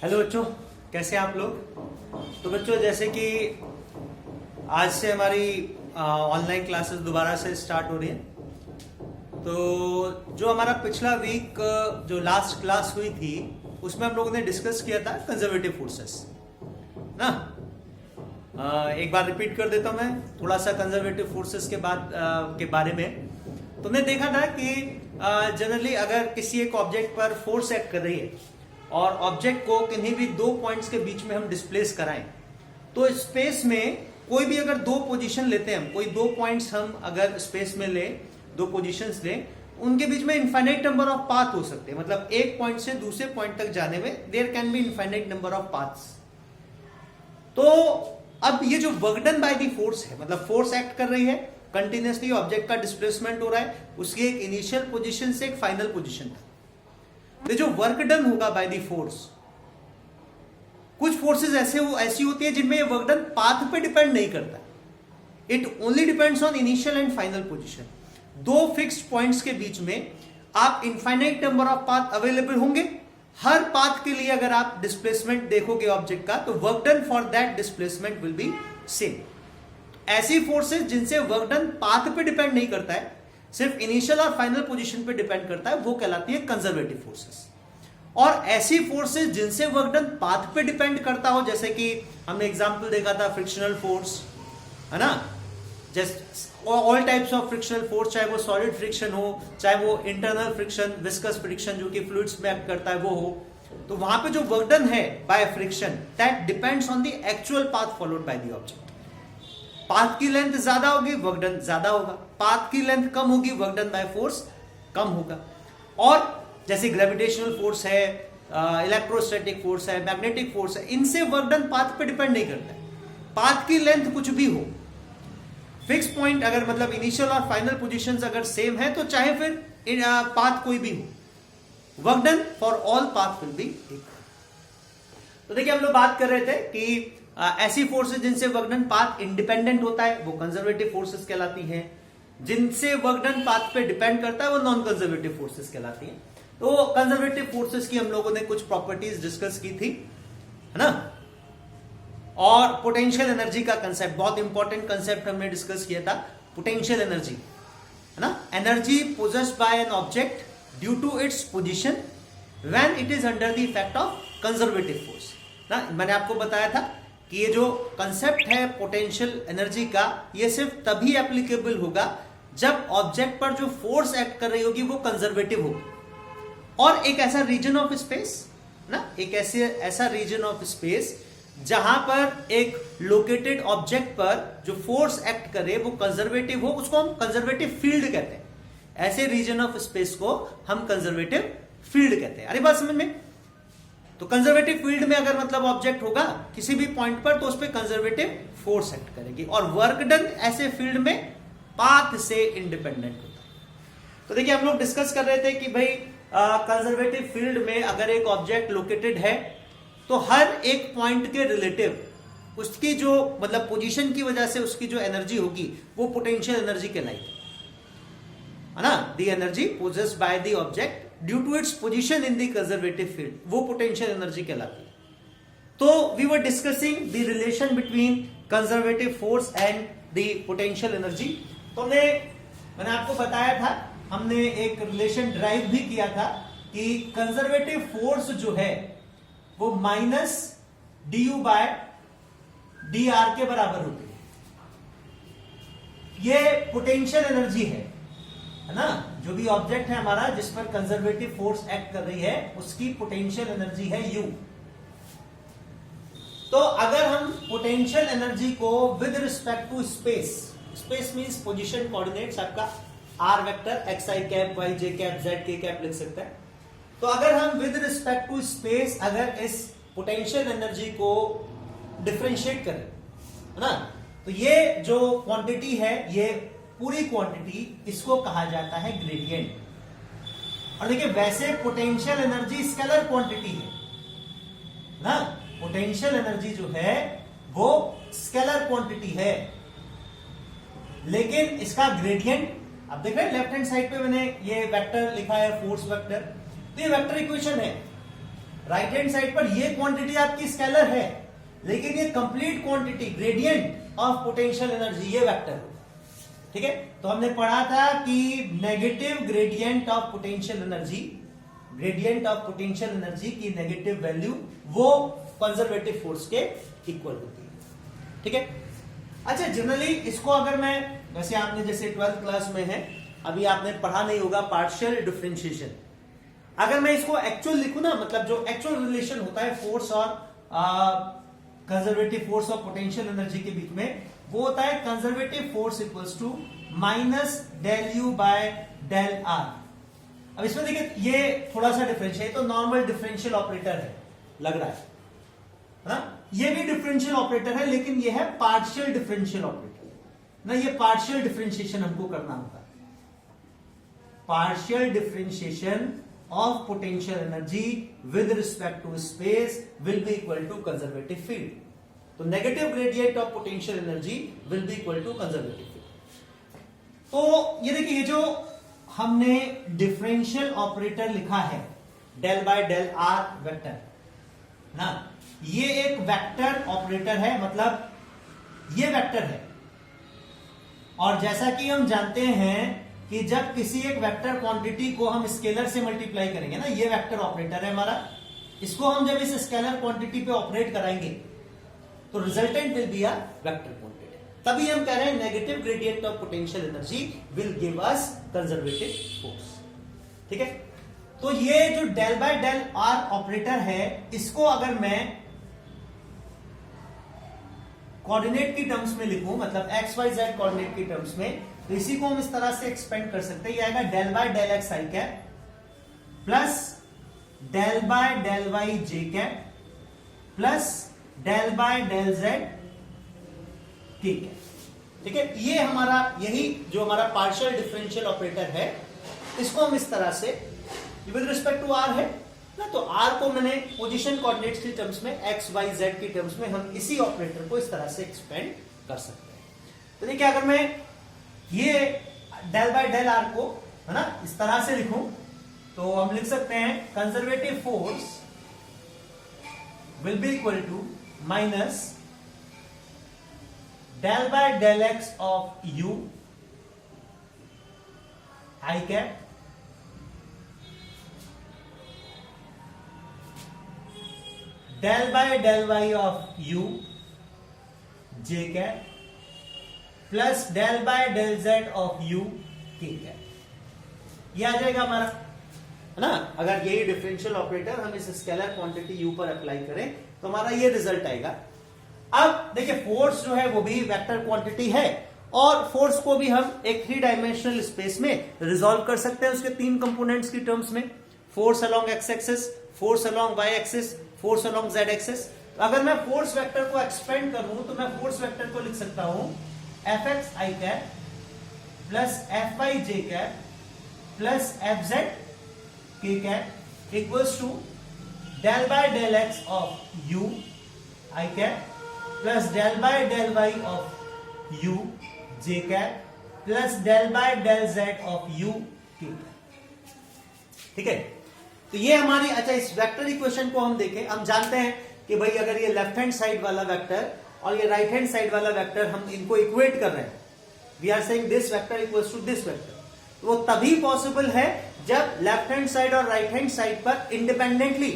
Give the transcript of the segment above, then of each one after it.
Hello बच्चों, कैसे हैं आप लोग। तो बच्चों, जैसे कि आज से हमारी ऑनलाइन क्लासेस दोबारा से स्टार्ट हो रही हैं। तो जो हमारा पिछला वीक जो लास्ट क्लास हुई थी उसमें हम लोगों ने डिस्कस किया था कंजर्वेटिव फोर्सेस ना। एक बार रिपीट कर देता हूं मैं थोड़ा सा कंजर्वेटिव फोर्सेस के बारे में। तुमने देखा था कि जनरली अगर किसी एक ऑब्जेक्ट पर फोर्स एक्ट कर रही है और ऑब्जेक्ट को किन्हीं भी दो पॉइंट्स के बीच में हम डिस्प्लेस कराएं, तो स्पेस में कोई भी अगर दो पोजीशन लेते हैं, हम कोई दो पॉइंट्स हम अगर स्पेस में ले, दो पोजीशंस लें, उनके बीच में इनफाइनाइट नंबर ऑफ पाथ हो सकते हैं। मतलब एक पॉइंट से दूसरे पॉइंट तक जाने में there can be infinite number of paths. तो अब ये जो work done by the force है, मतलब फोर्स एक्ट कर रही है, कंटिन्यूसली ऑब्जेक्ट का डिस्प्लेसमेंट हो रहा है, उसकी एक इनिशियल पोजीशन से एक फाइनल पोजीशन तक। तो जो वर्क डन होगा बाय द फोर्स, कुछ फोर्सेस ऐसी होती है जिनमें वर्क डन पाथ पे डिपेंड नहीं करता, it only depends on initial and final position. दो फिक्स्ड पॉइंट्स के बीच में आप infinite number of path available होंगे। हर पाथ के लिए अगर आप डिस्प्लेसमेंट देखोगे ऑब्जेक्ट का, तो work done for that displacement will be same. ऐसी फोर्सेस जिनसे वर्क डन पाथ पे डिपेंड नहीं करता है, सिर्फ इनिशियल और फाइनल पोजीशन पे डिपेंड करता है, वो कहलाती है कंजर्वेटिव फोर्सेस। और ऐसी फोर्सेस जिनसे वर्क डन पाथ पे डिपेंड करता हो, जैसे कि हमने एग्जांपल देखा था फ्रिक्शनल फोर्स, है ना। Just all types of frictional force, चाहे वो सॉलिड फ्रिक्शन हो, चाहे वो इंटरनल फ्रिक्शन, विस्कस फ्रिक्शन जो कि फ्लूइड्स में एक्ट करता है वो हो, तो वहां पे जो वर्क डन है by friction, that depends on the actual path followed by the object. Path की लेंथ ज्यादा होगी, वर्क डन ज्यादा होगा। पाथ की लेंथ कम होगी, वर्क डन बाय फोर्स कम होगा। और जैसे ग्रेविटेशनल फोर्स है, इलेक्ट्रोस्टैटिक फोर्स है, मैग्नेटिक फोर्स है, इनसे वर्क डन पाथ पे डिपेंड नहीं करता है। पाथ की लेंथ कुछ भी हो, फिक्स पॉइंट अगर मतलब इनिशियल और फाइनल पोजीशंस अगर सेम है, तो चाहे फिर पाथ कोई भी हो, work done for all path will be equal. तो देखिए, हम लोग बात कर रहे थे कि ऐसी फोर्सेस जिनसे वर्क डन पाथ इंडिपेंडेंट होता है वो कंजर्वेटिव फोर्सेस कहलाती हैं। जिनसे वर्क डन पाथ पे डिपेंड करता है वो नॉन कंजर्वेटिव फोर्सेस कहलाती हैं। तो कंजर्वेटिव फोर्सेस की हम लोगों ने कुछ प्रॉपर्टीज डिस्कस की थी, है ना। और पोटेंशियल एनर्जी का कंसेप्ट, बहुत इंपॉर्टेंट कंसेप्ट हमने डिस्कस किया था, पोटेंशियल एनर्जी, है ना। Energy possessed by an object due to its position when it is under the effect of conservative force ना। मैंने आपको बताया था कि ये जो कंसेप्ट है पोटेंशियल एनर्जी का, ये सिर्फ तभी एप्लीकेबल होगा जब ऑब्जेक्ट पर जो फोर्स एक्ट कर रही होगी वो कंजर्वेटिव होगी। और एक ऐसा रीजन ऑफ स्पेस ना, एक ऐसा रीजन ऑफ स्पेस जहां पर एक लोकेटेड ऑब्जेक्ट पर जो फोर्स एक्ट करे वो कंजर्वेटिव हो, उसको हम कंजर्वेटिव फील्ड कहते हैं। ऐसे रीजन ऑफ स्पेस को हम कंजर्वेटिव फील्ड कहते हैं। अरे बात समझ में। तो कंजर्वेटिव फील्ड में अगर मतलब ऑब्जेक्ट होगा किसी भी पॉइंट पर, तो उस पर कंजर्वेटिव फोर्स एक्ट करेगी। और वर्क डन ऐसे फील्ड में पाथ से इंडिपेंडेंट होता है। तो देखिए, हम लोग डिस्कस कर रहे थे कि भाई कंजर्वेटिव फील्ड में अगर एक ऑब्जेक्ट लोकेटेड है, तो हर एक पॉइंट के रिलेटिव उसकी जो मतलब पोजीशन की वजह से उसकी जो एनर्जी होगी वो पोटेंशियल एनर्जी कहलाएगी, है ना। The energy possessed by the object due to its position in the conservative field, वो पोटेंशियल एनर्जी कहलाती है। तो we were discussing the relation between conservative force and the potential energy. तो मैंने आपको बताया था, हमने एक रिलेशन ड्राइव भी किया था कि कंजर्वेटिव फोर्स जो है वो minus d u by d r के बराबर होती है। ये पोटेंशियल एनर्जी है ना। जो भी ऑब्जेक्ट है हमारा जिस पर कंजर्वेटिव फोर्स एक्ट कर रही है, उसकी पोटेंशियल एनर्जी है यू। तो अगर हम पोटेंशियल एनर्जी को with respect to space, space means position coordinates, आपका आर वेक्टर एक्स आई कैप वाई जे कैप जेड के कैप लिख सकते हैं। तो अगर हम विद रिस्पेक्ट टू स्पेस अगर इस पोटेंशियल एनर्जी को डिफरेंशिएट करें, है ना, तो ये जो क्वांटिटी है, ये पूरी क्वांटिटी, इसको कहा जाता है ग्रेडियंट। और देखिए, वैसे पोटेंशियल एनर्जी स्केलर क्वांटिटी है ना। पोटेंशियल एनर्जी जो है वो स्केलर क्वांटिटी है, लेकिन इसका ग्रेडियंट, अब देख रहे हैं लेफ्ट हैंड साइड पे मैंने ये वेक्टर लिखा है, फोर्स वेक्टर। तो ये वेक्टर इक्वेशन है, राइट हैंड साइड पर ये क्वांटिटी आपकी स्केलर है, लेकिन ये complete quantity gradient of potential energy ये वेक्टर है। ठीक है, तो हमने पढ़ा था कि negative gradient of potential energy, gradient of potential energy की नेगेटिव वैल्यू वो कंजर्वेटिव फोर्स के इक्वल होती है। ठीक है, अच्छा जनरली इसको अगर मैं, वैसे आपने जैसे 12th क्लास में है, अभी आपने पढ़ा नहीं होगा पार्शियल डिफरेंशिएशन, अगर मैं इसको एक्चुअल लिखूं ना, मतलब जो एक्चुअल रिलेशन होता है फोर्स और कंजर्वेटिव फोर्स और पोटेंशियल एनर्जी के बीच में, वो होता है conservative force equals to minus del u by del r. अब इसमें देखिए ये थोड़ा सा डिफरेंशियल, तो नॉर्मल डिफरेंशियल ऑपरेटर है लग रहा है ना, ये भी डिफरेंशियल ऑपरेटर है, लेकिन ये है पार्शियल डिफरेंशियल ऑपरेटर ना, ये पार्शियल डिफरेंशिएशन हमको करना होता है। Partial differentiation of potential energy with respect to space will be equal to conservative field. तो negative gradient of potential energy will be equal to conservative field. तो ये देखिए, ये जो हमने डिफरेंशियल ऑपरेटर लिखा है del by del r vector ना, ये एक वेक्टर ऑपरेटर है, मतलब ये वेक्टर है। और जैसा कि हम जानते हैं कि जब किसी एक वेक्टर क्वांटिटी को हम स्केलर से मल्टीप्लाई करेंगे ना, ये वेक्टर ऑपरेटर है हमारा, इसको हम जब इस स्केलर क्वांटिटी पे ऑपरेट कराएंगे तो resultant will be a vector quantity. तभी हम कह रहे हैं negative gradient of potential energy will give us conservative force. ठीक है, तो ये जो del by del r operator है, इसको अगर मैं कोऑर्डिनेट की टर्म्स में लिखूं, मतलब एक्स वाई जेड कोऑर्डिनेट की टर्म्स में, तो इसी को हम इस तरह से एक्सपेंड कर सकते हैं। ये आएगा del by del x I cap plus del by del y J cap plus del by del z के कैप। ठीक है, ये हमारा, यही जो हमारा पार्शियल डिफरेंशियल ऑपरेटर है, इसको हम इस तरह से विद रिस्पेक्ट टू आर है ना, तो आर को मैंने पोजीशन कोऑर्डिनेट्स की टर्म्स में, एक्स वाई जेड की टर्म्स में, हम इसी ऑपरेटर को इस तरह से एक्सपेंड कर सकते हैं। तो देखिए, अगर मैं ये डेल बाय डेल आर को है ना इस तरह से लिखूं, तो हम लिख सकते हैं conservative force will be equal to minus del by del x of u i cap del by del Y of u j cap plus del by del z of u k cap. ये आ जाएगा हमारा, है ना। अगर यही differential operator हम इस स्केलर क्वांटिटी यू पर अप्लाई करें तो हमारा ये रिजल्ट आएगा। अब देखिए, फोर्स जो है वो भी वेक्टर क्वांटिटी है, और फोर्स को भी हम एक 3 डायमेंशनल स्पेस में रिजॉल्व कर सकते हैं उसके 3 कंपोनेंट्स की टर्म्स में, force along x axis, force along y axis, force along z axis. तो अगर मैं फोर्स वेक्टर को एक्सपेंड करूं तो मैं फोर्स वेक्टर को लिख सकता हूं एफ एक्स आई कैप प्लस एफ वाई जे कैप प्लस एफ जेड के cap equals to del by del x of u i cap plus del by del Y of u j cap plus del by del z of u k cap. ठीक है, तो ये हमारी, अच्छा इस vector equation को हम देखें, हम जानते हैं कि भाई अगर ये लेफ्ट हैंड साइड वाला वेक्टर और ये राइट हैंड साइड वाला वेक्टर, हम इनको इक्वेट कर रहे हैं, we are saying this vector equals to this vector, तो वो तभी पॉसिबल है जब लेफ्ट हैंड साइड और राइट हैंड साइड पर इंडिपेंडेंटली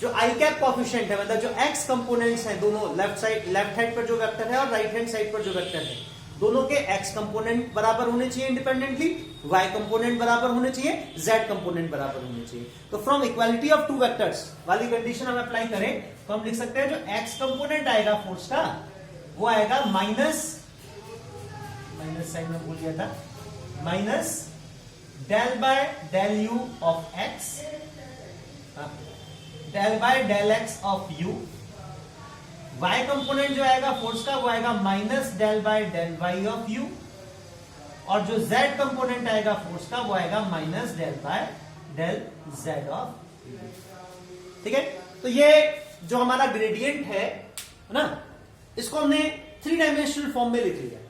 जो आई कैप कॉफिशिएंट है, मतलब जो एक्स कंपोनेंट्स हैं दोनों, लेफ्ट हैंड पर जो वेक्टर है और राइट हैंड साइड पर जो वेक्टर है, दोनों के एक्स कंपोनेंट बराबर होने चाहिए इंडिपेंडेंटली, वाई कंपोनेंट बराबर होने चाहिए, जेड कंपोनेंट बराबर होने चाहिए। तो from equality of two vectors वाली कंडीशन हम अप्लाई करें तो हम लिख सकते हैं जो एक्स कंपोनेंट आएगा फोर्स का वो आएगा माइनस साइन में भूल गया था, minus del by del u of x, del by del x of u. y component जो आएगा फोर्स का वो आएगा minus del by del y of u, और जो z कंपोनेंट आएगा फोर्स का वो आएगा minus del by del z of u। ठीक है, तो ये जो हमारा ग्रेडियंट है ना, इसको हमने 3 डायमेंशनल फॉर्म में लिख लिया।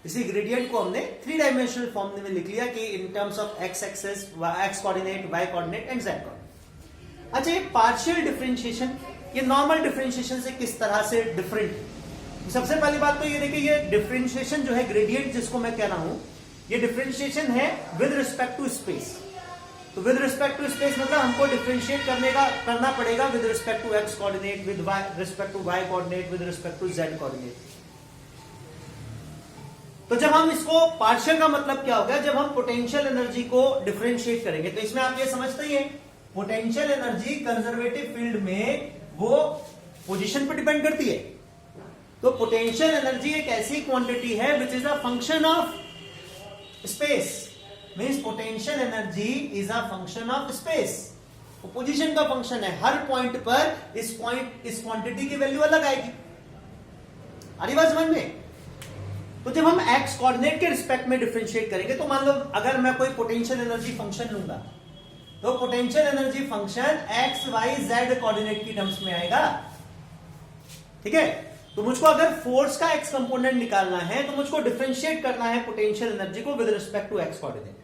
इसी ग्रेडियंट को हमने 3 डायमेंशनल फॉर्म में लिख लिया कि in terms of x axis, x coordinate, y coordinate and z coordinate. अच्छा, ये पार्शियल डिफरेंशिएशन ये नॉर्मल डिफरेंशिएशन से किस तरह से डिफरेंट है? सबसे पहली बात तो ये देखिए, ये डिफरेंशिएशन जो है, ग्रेडियंट जिसको मैं कह रहा हूं, ये डिफरेंशिएशन है विद रिस्पेक्ट टू स्पेस। तो विद रिस्पेक्ट टू स्पेस मतलब हमको डिफरेंशिएट करना पड़ेगा with respect to x coordinate, with respect to y coordinate, with respect to z coordinate. तो जब हम इसको पार्शियल का मतलब क्या होगा, जब हम पोटेंशियल एनर्जी को डिफरेंशिएट करेंगे, तो इसमें आप ये समझते ही हैं, पोटेंशियल एनर्जी कंजर्वेटिव फील्ड में वो पोजीशन पर डिपेंड करती है। तो पोटेंशियल एनर्जी एक ऐसी क्वांटिटी है which is a function of space, means potential energy is a function of space. वो पोजीशन का फंक्शन है, हर पॉइंट पर इस क्वांटिटी की वैल्यू अलग आएगी। आ रही बात समझ में? तो जब हम एक्स कोऑर्डिनेट के रिस्पेक्ट में डिफरेंशिएट करेंगे, तो मान लो अगर मैं कोई पोटेंशियल एनर्जी फंक्शन लूंगा, तो potential energy function x y z coordinate की टर्म्स में आएगा। ठीक है, तो मुझको अगर फोर्स का एक्स कंपोनेंट निकालना है, तो मुझको डिफरेंशिएट करना है पोटेंशियल एनर्जी को with respect to x coordinate.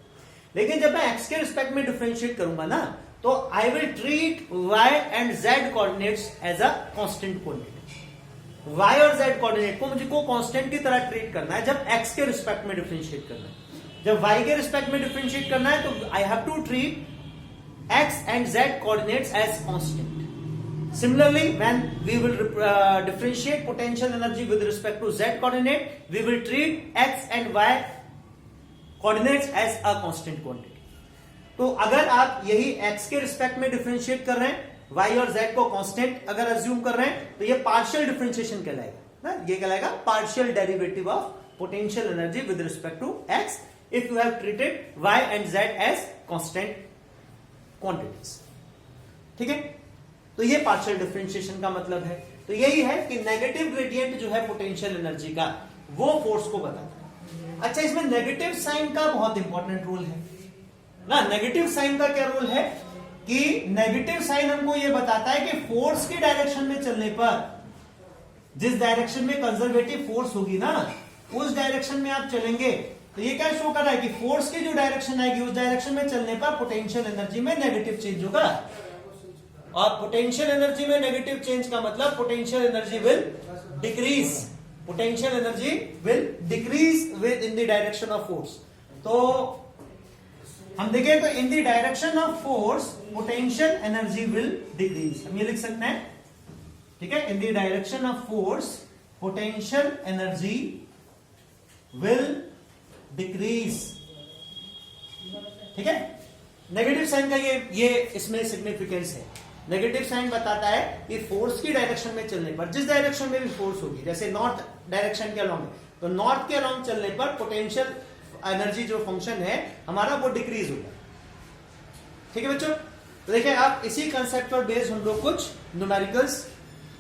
लेकिन जब मैं एक्स के रिस्पेक्ट में डिफरेंशिएट करूंगा ना, तो I will treat y and z coordinates as a constant coordinate. Y और जेड कोऑर्डिनेट को मुझको कांस्टेंट की तरह ट्रीट करना है जब एक्स के रिस्पेक्ट में डिफरेंशिएट करना है। जब वाई के रिस्पेक्ट में डिफरेंशिएट करना है, तो I have to treat x and z coordinates as constant. Similarly, when we will differentiate potential energy with respect to z coordinate, we will treat x and y coordinates as a constant quantity. तो अगर आप यही x के respect में differentiate कर रहे हैं, y और z को कांस्टेंट अगर अज्यूम कर रहे हैं, तो ये पार्शियल डिफरेंशिएशन कहलाएगा ना, ये कहलाएगा partial derivative of potential energy with respect to x if you have treated y and z as constant quantities. ठीक है, तो ये पार्शियल डिफरेंशिएशन का मतलब है। तो यही है कि नेगेटिव ग्रेडियंट जो है पोटेंशियल एनर्जी का, वो फोर्स को बताता है। अच्छा, इसमें नेगेटिव साइन का बहुत इंपॉर्टेंट रोल है ना। नेगेटिव साइन का क्या रोल है कि नेगेटिव साइन हमको ये बताता है कि फोर्स की डायरेक्शन में चलने पर, जिस डायरेक्शन में कंजर्वेटिव फोर्स होगी ना, उस डायरेक्शन में आप चलेंगे, तो ये क्या शो कर रहा है कि फोर्स की जो डायरेक्शन आएगी, उस डायरेक्शन में चलने पर पोटेंशियल एनर्जी में नेगेटिव चेंज होगा। और पोटेंशियल एनर्जी में नेगेटिव चेंज का मतलब potential energy will decrease, potential energy will decrease with in the direction of force. तो हम देखें तो in the direction of force potential energy will decrease, हम ये लिख सकते हैं। ठीक है, in the direction of force potential energy will decrease. ठीक है, नेगेटिव साइन का ये इसमें सिग्निफिकेंस है। नेगेटिव साइन बताता है कि फोर्स की डायरेक्शन में चलने पर, जिस डायरेक्शन में भी फोर्स होगी, जैसे नॉर्थ डायरेक्शन के अलोंग, तो नॉर्थ के अलोंग चलने पर पोटेंशियल एनर्जी जो फंक्शन है हमारा, वो डिक्रीज होगा। ठीक है बच्चों, तो देखिए आप इसी कंसेप्ट पर बेस्ड हम लोग कुछ न्यूमेरिकल्स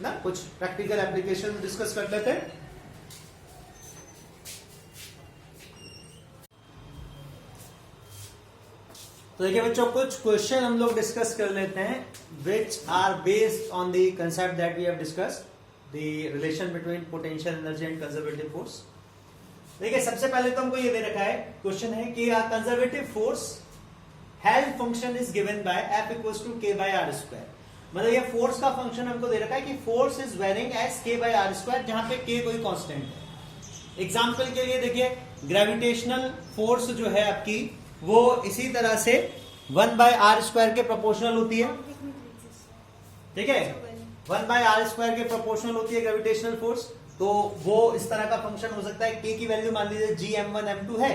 ना, कुछ प्रैक्टिकल एप्लीकेशन डिस्कस कर लेते हैं। तो देखिए बच्चों, कुछ क्वेश्चन हम लोग डिस्कस कर लेते हैं which are based on the concept that we have discussed, the relation between potential energy and conservative force. देखिए सबसे पहले तो हमको ये दे रखा है, क्वेश्चन है कि conservative force held function is given by F equals to k by r square. मतलब ये फोर्स का फंक्शन हमको दे रखा है कि force is varying as k by r square, जहां पे k कोई कांस्टेंट है। एग्जांपल के लिए देखिए, ग्रेविटेशनल फोर्स जो है आपकी, वो इसी तरह से 1 बाय आर स्क्वायर के प्रोपोर्शनल होती है। ठीक है, 1 बाय आर स्क्वायर के प्रोपोर्शनल होती है ग्रेविटेशनल फोर्स। तो वो इस तरह का फंक्शन हो सकता है, के की वैल्यू मान लीजिए gm1 m2 है,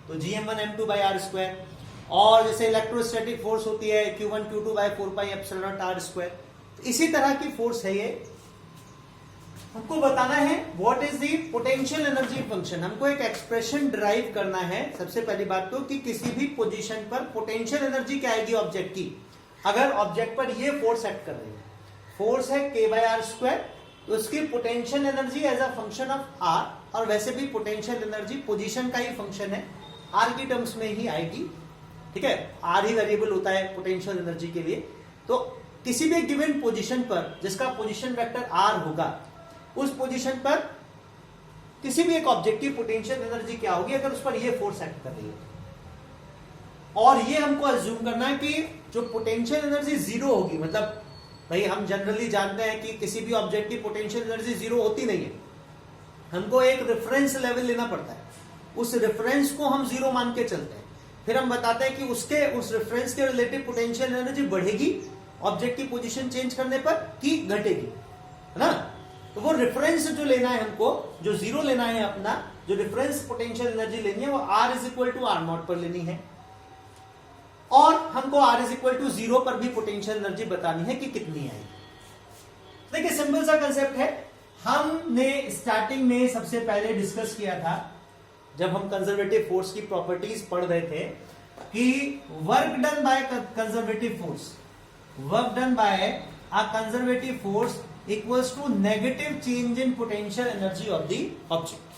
तो gm1 m2 bye r square. और जैसे इलेक्ट्रोस्टैटिक फोर्स होती है q1 q2 by 4 pi epsilon not r square, तो इसी तरह की फोर्स है ये। हमको बताना है what is the potential energy function. हमको एक एक्सप्रेशन डिराइव करना है सबसे पहली बात तो, कि किसी भी पोजीशन पर पोटेंशियल एनर्जी क्या आएगी ऑब्जेक्ट की। अगर ऑब्जेक्ट पर ये फोर्स एक्ट कर रही है, फोर्स है k बाय आर स्क्वायर, तो उसकी potential energy as a function of r, और वैसे भी पोटेंशियल एनर्जी पोजीशन का ही फंक्शन है, r की टर्म्स में ही आएगी। ठीक है, r ही वेरिएबल होता है पोटेंशियल एनर्जी के लिए। तो किसी भी गिवन पोजीशन पर जिसका पोजीशन वेक्टर r होगा, उस पोजीशन पर किसी भी एक ऑब्जेक्ट की पोटेंशियल एनर्जी क्या होगी अगर उस पर ये फोर्स एक्ट कर रही है। और ये हमको अज्यूम करना है कि जो पोटेंशियल एनर्जी जीरो होगी, मतलब भाई हम जनरली जानते हैं कि किसी भी ऑब्जेक्ट की पोटेंशियल एनर्जी जीरो होती नहीं है, हमको एक रेफरेंस लेवल लेना पड़ता है, उस रेफरेंस को हम जीरो मान के चलते हैं, फिर हम बताते हैं कि उस रेफरेंस के रिलेटिव पोटेंशियल एनर्जी बढ़ेगी ऑब्जेक्ट की पोजीशन चेंज करने पर कि घटेगी, है ना। तो वो रेफरेंस जो लेना है हमको, जो जीरो लेना है अपना, जो रेफरेंस पोटेंशियल एनर्जी लेनी है वो R is equal to r not पर लेनी है, और हमको R is equal to zero पर भी पोटेंशियल एनर्जी बतानी है कि कितनी आएगी। देखिए सिंपल सा कंसेप्ट है, हमने स्टार्टिंग में सबसे पहले डिस्कस किया था जब हम कंजर्वेटिव फोर्स की प्रॉपर्टीज पढ़ रहे थे कि work done by conservative force, work done by a conservative force equals to negative change in potential energy of the object.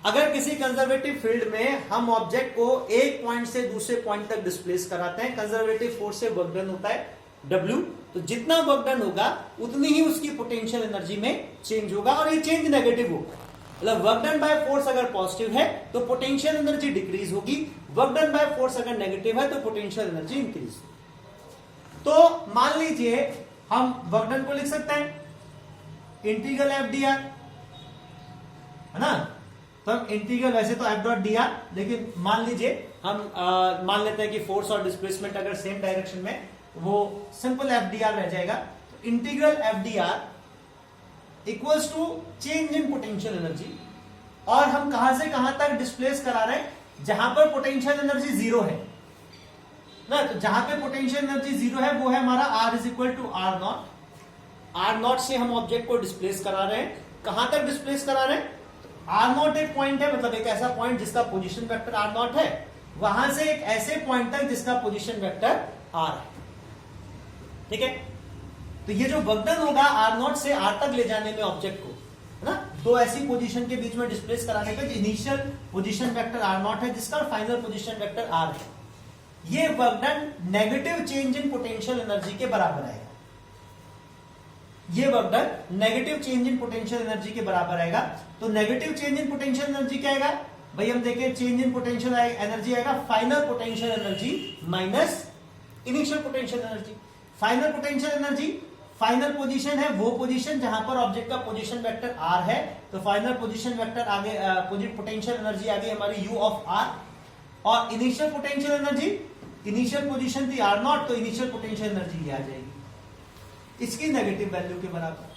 अगर किसी कंजर्वेटिव फील्ड में हम ऑब्जेक्ट को एक पॉइंट से दूसरे पॉइंट तक डिस्प्लेस कराते हैं, कंजर्वेटिव फोर्स से वर्क डन होता है W, तो जितना वर्क डन होगा उतनी ही उसकी पोटेंशियल एनर्जी में चेंज होगा, और ये चेंज नेगेटिव होगा। मतलब वर्क डन बाय फोर्स अगर पॉजिटिव है तो पोटेंशियल एनर्जी डिक्रीज होगी, वर्क डन बाय फोर्स अगर नेगेटिव है तो पोटेंशियल एनर्जी इंक्रीज होगी। तो मान लीजिए हम वर्क डन को लिख सकते हैं इंटीग्रल एफ डी आर, है ना। तो हम इंटीग्रल, वैसे तो एफ डॉट डी आर, लेकिन मान लीजिए हम मान लेते हैं कि फोर्स और डिस्प्लेसमेंट अगर सेम डायरेक्शन में, वो सिंपल एफ डी आर रह जाएगा। तो integral F d r equals to change in potential energy, और हम कहां से कहां तक डिस्प्लेस करा रहे हैं, जहां पर पोटेंशियल एनर्जी जीरो है ना। तो जहां पे पोटेंशियल एनर्जी जीरो है वो है हमारा R is equal to r not. R not से हम ऑब्जेक्ट को डिस्प्लेस करा रहे हैं, कहां तक डिस्प्लेस करा रहे हैं, आर नॉट एक पॉइंट है, मतलब एक ऐसा पॉइंट जिसका पोजीशन वेक्टर आर नॉट है, वहां से एक ऐसे पॉइंट तक जिसका पोजीशन वेक्टर आर है, ठीक है। तो ये जो वर्क डन होगा आर नॉट से आर तक ले जाने में ऑब्जेक्ट को, है ना, दो ऐसी पोजीशन के बीच में डिस्प्लेस कराने का, initial position vector r not है जिसका, फाइनल पोजीशन वेक्टर आर है, ये work done negative change in potential energy के बराबर आएगा। ये work done negative change in potential energy के बराबर आएगा। तो negative change in potential energy क्या आएगा भाई, हम देखें, चेंज इन पोटेंशियल एनर्जी आएगा final potential energy minus initial potential energy. Final potential energy, final position है वो पोजीशन जहां पर ऑब्जेक्ट का पोजीशन वेक्टर आर है, तो फाइनल पोजीशन वेक्टर आगे, पोटेंशियल एनर्जी आ गई हमारी u ऑफ आर, और initial potential energy, initial position थी आर नॉट, तो इनिशियल पोटेंशियल एनर्जी ये आ जाएगी इसकी नेगेटिव वैल्यू के बराबर।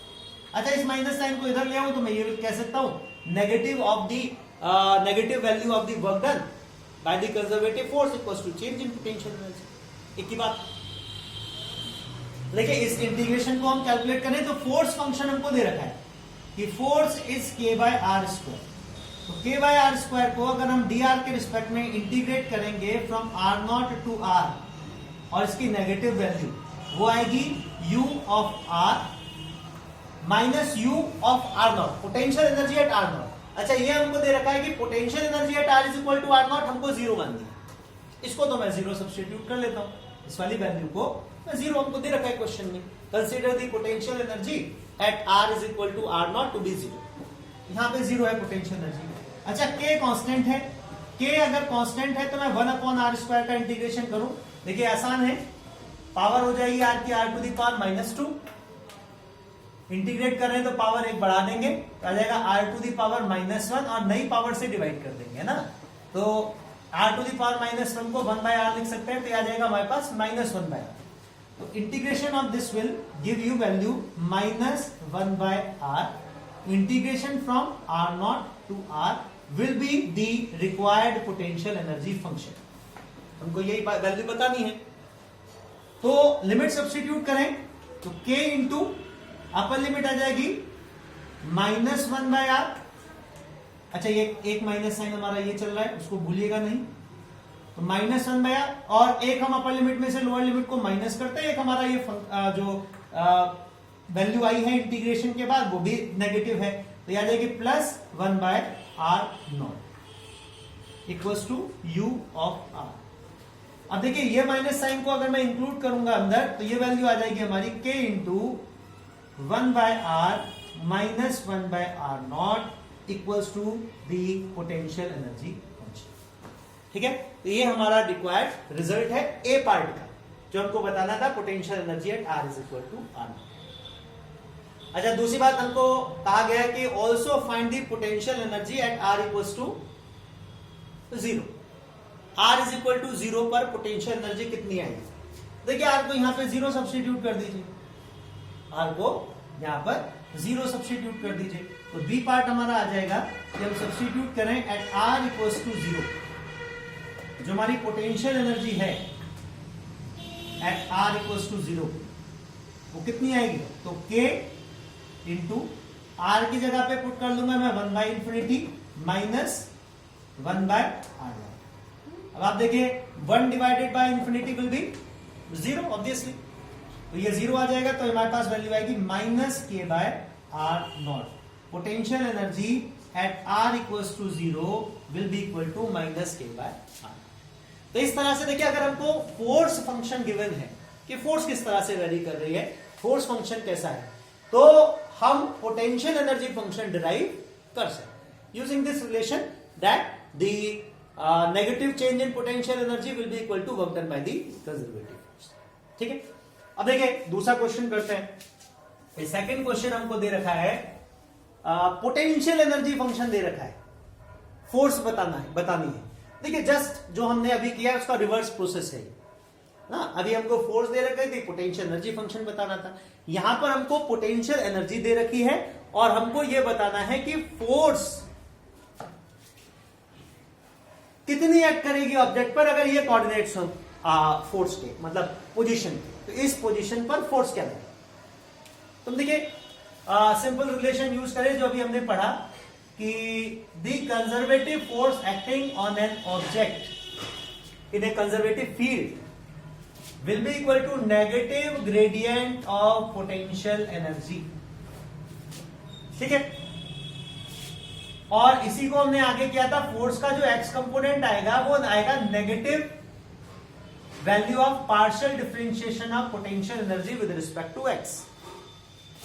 अच्छा, इस माइनस साइन को इधर ले आओ तो मैं ये कह सकता हूं negative of the negative value of the work done by the conservative force equals to change in potential energy. एक ही बात। देखिए इस इंटीग्रेशन को हम कैलकुलेट करें तो फोर्स फंक्शन हमको दे रखा है कि force is k by r square. तो k बाय आर स्क्वायर को अगर हम dr के रिस्पेक्ट में इंटीग्रेट करेंगे from r not to r, और इसकी नेगेटिव वैल्यू वो आएगी u of r minus u of r not, potential energy at r not. अच्छा, ये हमको दे रखा है कि potential energy at r is equal to r not हमको जीरो माननी है। इसको तो मैं जीरो सब्स्टिट्यूट कर लेता हूं, इस वाली वैल्यू को मैं जीरो हमको दे रखा है क्वेश्चन में। Consider the potential energy at r is equal to r not to be zero, यहां पे जीरो है पोटेंशियल एनर्जी। अच्छा, k कांस्टेंट है, k अगर कांस्टेंट है तो मैं 1 अपॉन आर स्क्वायर का इंटीग्रेशन करूं, देखिए आसान है, पावर हो जाएगी r की r to the power minus 2, integrate कर रहे हैं तो पावर एक बढ़ा देंगे तो आ जाएगा r to the power minus 1, और नई पावर से डिवाइड कर देंगे ना, तो r to the power minus 1 को 1 बाय r लिख सकते हैं, तो आ जाएगा हमारे पास माइनस 1 बाय r। तो integration of this will give you value minus 1 by r, integration from r not to r will be the required potential energy function। हमको यही वैल्यू बतानी है, तो लिमिट सब्स्टिट्यूट करें तो k इंटू अपर लिमिट आ जाएगी minus 1 by r। अच्छा, ये एक माइनस साइन हमारा ये चल रहा है, उसको भूलिएगा नहीं, तो माइनस 1 बाय r, और एक हम अपर लिमिट में से लोअर लिमिट को माइनस करते हैं, एक हमारा ये जो वैल्यू आई है इंटीग्रेशन के बाद वो भी नेगेटिव है, तो ये आ जाएगी plus 1 by r not equals to u of r। अब देखिए ये माइनस साइन को अगर मैं इंक्लूड करूंगा अंदर तो ये वैल्यू आ जाएगी हमारी k into 1 by r minus 1 by r not equals to the potential energy function. ठीक है, तो ये हमारा रिक्वायर्ड रिजल्ट है ए पार्ट का। जो हमको बताना था potential energy at R is equal to R। अच्छा, दूसरी बात हमको कहा गया है कि also find the potential energy at R equal to 0। R is equal to 0 पर पोटेंशियल एनर्जी कितनी आएगी? देखिए, R को यहां पे 0 सब्स्टिट्यूट कर दीजिए, R को यहां पर 0 सब्स्टिट्यूट कर दीजिए, तो बी पार्ट हमारा आ जाएगा कि हम सब्स्टिट्यूट करें एट R इक्वल टू 0, जो हमारी पोटेंशियल एनर्जी है एट R इक्वल टू 0 वो कितनी आएगी? तो K इंटू R की जगह पे पुट कर लूंगा मैं 1 by infinity minus 1 by R। अब आप देखिए 1 divided by infinity will be 0 obviously, तो ये 0 आ जाएगा, तो हमारे पास वैल्यू आएगी minus k by r not. Potential energy at R equals to 0 will be equal to minus k by r. तो इस तरह से देखिए, अगर हमको फोर्स फंक्शन गिवन है कि फोर्स किस तरह से वेरी कर रही है, फोर्स फंक्शन कैसा है, तो हम पोटेंशियल एनर्जी फंक्शन डिराइव कर सकते using this relation that the negative change in potential energy will be equal to work done by the conservative force. ठीक है, अब देखिए दूसरा क्वेश्चन करते हैं। सेकंड क्वेश्चन हमको दे रखा है, पोटेंशियल एनर्जी फंक्शन दे रखा है, फोर्स बतानी है। देखिए, जस्ट जो हमने अभी किया है उसका रिवर्स प्रोसेस है ना। अभी हमको फोर्स दे रखी थी, पोटेंशियल एनर्जी फंक्शन बताना था। यहां पर हमको पोटेंशियल एनर्जी दे रखी है और हमको यह बताना है कि फोर्स कितनी एक्ट करेगी ऑब्जेक्ट पर अगर ये कोऑर्डिनेट्स हो फोर्स के, मतलब पोजीशन, तो इस पोजीशन पर फोर्स क्या लगेगा। तुम देखिए, सिंपल रिलेशन यूज करें जो अभी हमने पढ़ा कि the conservative force acting on an object in A conservative field will be equal to negative gradient of potential energy। ठीक है, और इसी को हमने आगे किया था, फोर्स का जो x कंपोनेंट आएगा वो आएगा negative value of partial differentiation of potential energy with respect to x।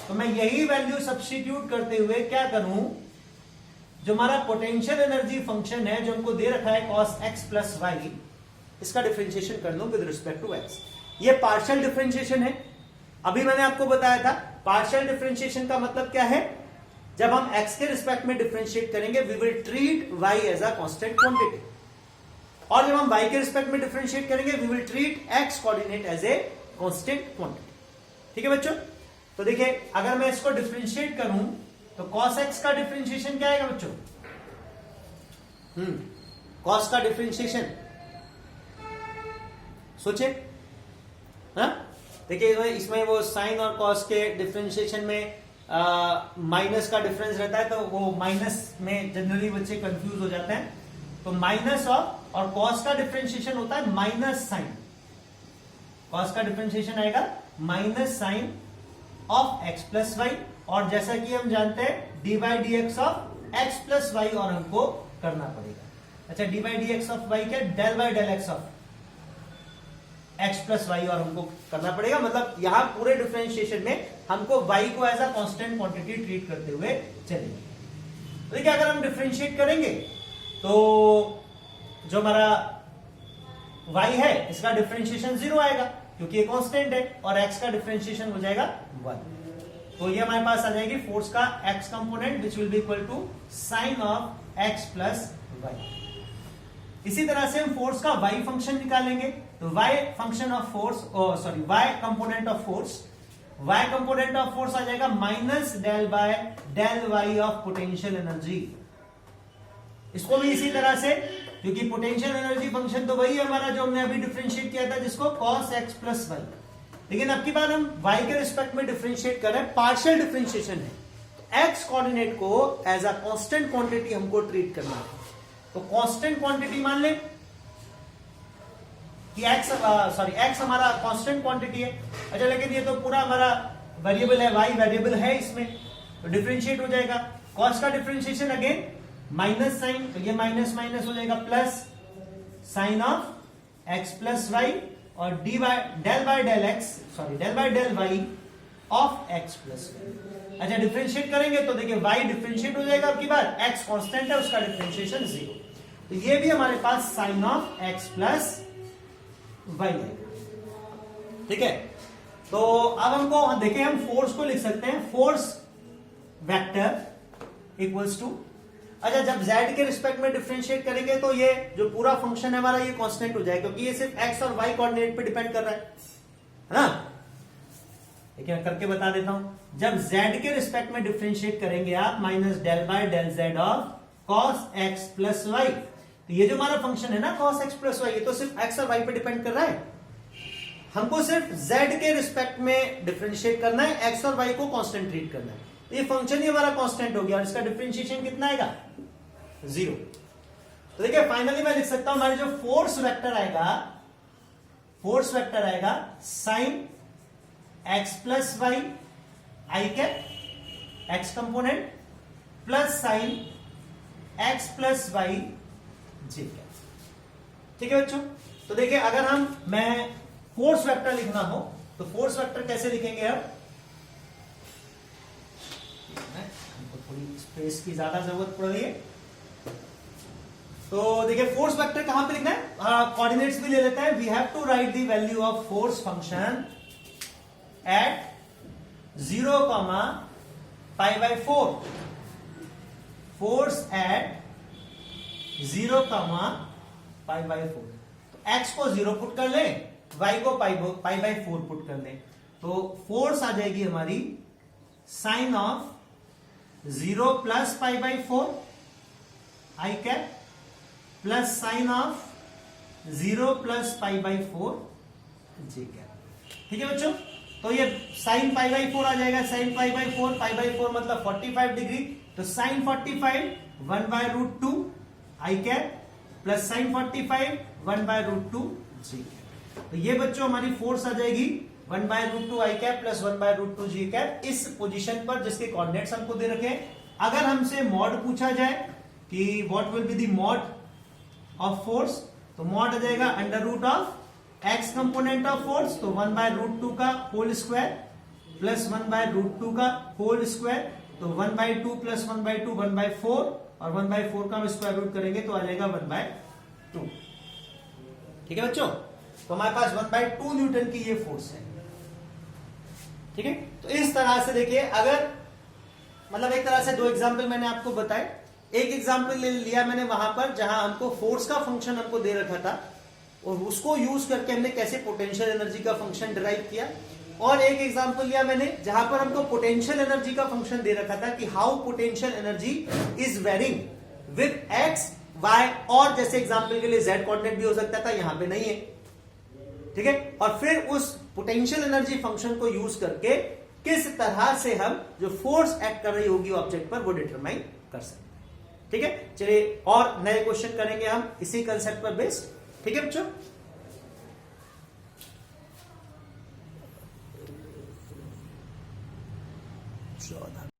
तो मैं यही वैल्यू सब्स्टिट्यूट करते हुए क्या करूं, जो हमारा पोटेंशियल एनर्जी फंक्शन है जो हमको दे रखा है cos x प्लस वाई, इसका डिफरेंशिएशन कर लूं विद रिस्पेक्ट टू x। ये पार्शियल डिफरेंशिएशन है। अभी मैंने आपको बताया था पार्शियल डिफरेंशिएशन का मतलब क्या है, जब हम x के रिस्पेक्ट में डिफरेंशिएट करेंगे we will treat y as a constant quantity, और जब हम y के रिस्पेक्ट में डिफरेंशिएट करेंगे we will treat x coordinate as a constant quantity. ठीक है बच्चों, तो देखिए अगर मैं इसको डिफरेंशिएट करूं तो cos x का डिफरेंशिएशन क्या आएगा बच्चों? cos का डिफरेंशिएशन सोचे, हाँ देखिए इसमें वो साइन और कॉस के डिफरेंशिएशन में माइनस का डिफरेंस रहता है, तो वो माइनस में जनरली बच्चे कंफ्यूज हो जाते हैं। तो माइनस और कॉस का डिफरेंशिएशन होता है माइनस साइन, कॉस का डिफरेंशिएशन आएगा minus sine of x plus Y, और जैसा कि हम जानते हैं D by D X of x plus Y, और हमको करना पड़ेगा। अच्छा, D by D X of Y क्या, del by del x of x plus Y, और हमको करना पड़ेगा। मतलब यहां पूरे डिफरेंशिएशन में हमको वाई को as a constant quantity treat करते हुए चलेंगे। देखिए अगर हम डिफरेंशिएट करेंगे तो जो हमारा वाई है इसका डिफरेंशिएशन 0 आएगा क्योंकि ये कांस्टेंट है, और एक्स का डिफरेंशिएशन हो जाएगा 1। तो ये हमारे पास आ जाएगी फोर्स का x component which will be equal to sine of x plus y. इसी तरह से हम फोर्स का y फंक्शन निकालेंगे, तो y function of force, sorry y component of force, y component of force आ जाएगा minus del by del y of potential energy. इसको भी इसी तरह से, क्योंकि पोटेंशियल एनर्जी फंक्शन तो वही है हमारा जो हमने अभी डिफरेंशिएट किया था, जिसको cos x प्लस वाई, लेकिन अब की बार हम y के रिस्पेक्ट में डिफरेंशिएट कर रहे हैं, पार्शियल डिफरेंशिएशन है, तो x कोऑर्डिनेट को एज अ कांस्टेंट क्वांटिटी हमको ट्रीट करना है। तो कांस्टेंट क्वांटिटी मान ले कि x हमारा कांस्टेंट क्वांटिटी है। अच्छा, लेकिन ये तो पूरा हमारा वेरिएबल है, y वेरिएबल है इसमें, तो डिफरेंशिएट हो जाएगा। cos का डिफरेंशिएशन अगेन माइनस साइन, तो ये माइनस माइनस हो जाएगा plus sine of x plus Y, और del by del Y of x plus Y. अच्छा, डिफरेंशिएट करेंगे तो देखिए y डिफरेंशिएट हो जाएगा, अब की बार x कांस्टेंट है, उसका डिफरेंशिएशन 0, तो ये भी हमारे पास sine of x plus Y है। ठीक है, तो अब हमको देखिए, हम फोर्स को लिख सकते हैं, फोर्स वेक्टर इक्वल्स टू, अच्छा जब z के रिस्पेक्ट में डिफरेंशिएट करेंगे तो ये जो पूरा फंक्शन है हमारा ये कांस्टेंट हो जाएगा, क्योंकि ये सिर्फ x और y कोऑर्डिनेट पे डिपेंड कर रहा है ना। देखिए मैं करके बता देता हूं, जब z के रिस्पेक्ट में डिफरेंशिएट करेंगे आप minus del by del z of cos x plus y, तो ये जो हमारा फंक्शन है ना cos x प्लस वाई, ये तो सिर्फ x और y पे डिपेंड कर रहा है, हमको सिर्फ z के रिस्पेक्ट में डिफरेंशिएट करना है, x और y को कांस्टेंट ट्रीट करना है, ये फंक्शन ही हमारा कांस्टेंट हो गया और इसका डिफरेंशिएशन कितना आएगा, 0। तो देखिए फाइनली मैं लिख सकता हूं, हमारे जो फोर्स वेक्टर आएगा sine x plus Y I cap x component plus sine x plus Y J cap. ठीक है बच्चों, तो देखिए अगर मैं फोर्स वेक्टर लिखना हो तो फोर्स वेक्टर कैसे लिखेंगे अब, हमको थोड़ी स्पेस की ज्यादा जरूरत पड़ रही है, तो देखिए फोर्स वेक्टर कहां पे लिखना है, कोऑर्डिनेट्स भी ले लेते हैं, we have to write the value of force function at 0, π/4, force at 0, π/4, तो x को 0 पुट कर ले, y को π/4 पुट कर ले, तो फोर्स आ जाएगी हमारी sine of 0 plus π/4 I cap plus sine of 0 plus π/4 J cap. ठीक है बच्चों, तो ये साइन π/4 आ जाएगा, साइन π/4 मतलब 45 डिग्री, तो साइन 45 1/√2 आई कैप प्लस साइन 45 1/√2 जी कैप, तो ये बच्चों हमारी फोर्स आ जाएगी 1/√2 आई कैप प्लस 1/√2 जी कैप इस पोजीशन पर जिसके कोऑर्डिनेट्स हमको दे रखे हैं। अगर हमसे मॉड पूछा जाए कि what will be the mod of force, तो मॉड आ जाएगा under root of x component of force, तो 1/√2 का होल स्क्वायर प्लस 1/√2 का होल स्क्वायर, तो 1/2 प्लस 1/2 1/4 और 1/4 का हम स्क्वायर रूट करेंगे तो आ जाएगा 1/2। ठीक है बच्चों, तो हमारे पास 1/2 न्यूटन की ये फोर्स है। ठीक है, तो इस तरह से देखिए, अगर मतलब एक तरह से दो एग्जाम्पल मैंने आपको बताए, एक एग्जाम्पल ले लिया मैंने वहां पर जहां हमको फोर्स का फंक्शन हमको दे रखा था और उसको यूज करके हमने कैसे पोटेंशियल एनर्जी का फंक्शन डिराइव किया, और एक एग्जाम्पल लिया मैंने जहां पर हमको पोटेंशियल एनर्जी का फंक्शन दे रखा था कि how potential energy is varying with x y, और जैसे एग्जाम्पल के लिए जेड कोऑर्डिनेट भी हो सकता था, यहां पे नहीं है। ठीक है, और फिर उस पोटेंशियल एनर्जी फंक्शन को यूज करके किस तरह से हम जो फोर्स एक्ट कर रही होगी ऑब्जेक्ट पर वो डिटरमाइन कर सकते हैं। ठीक है, चलिए और नए क्वेश्चन करेंगे हम इसी कंसेप्ट पर बेस्ड। ठीक है बच्चों।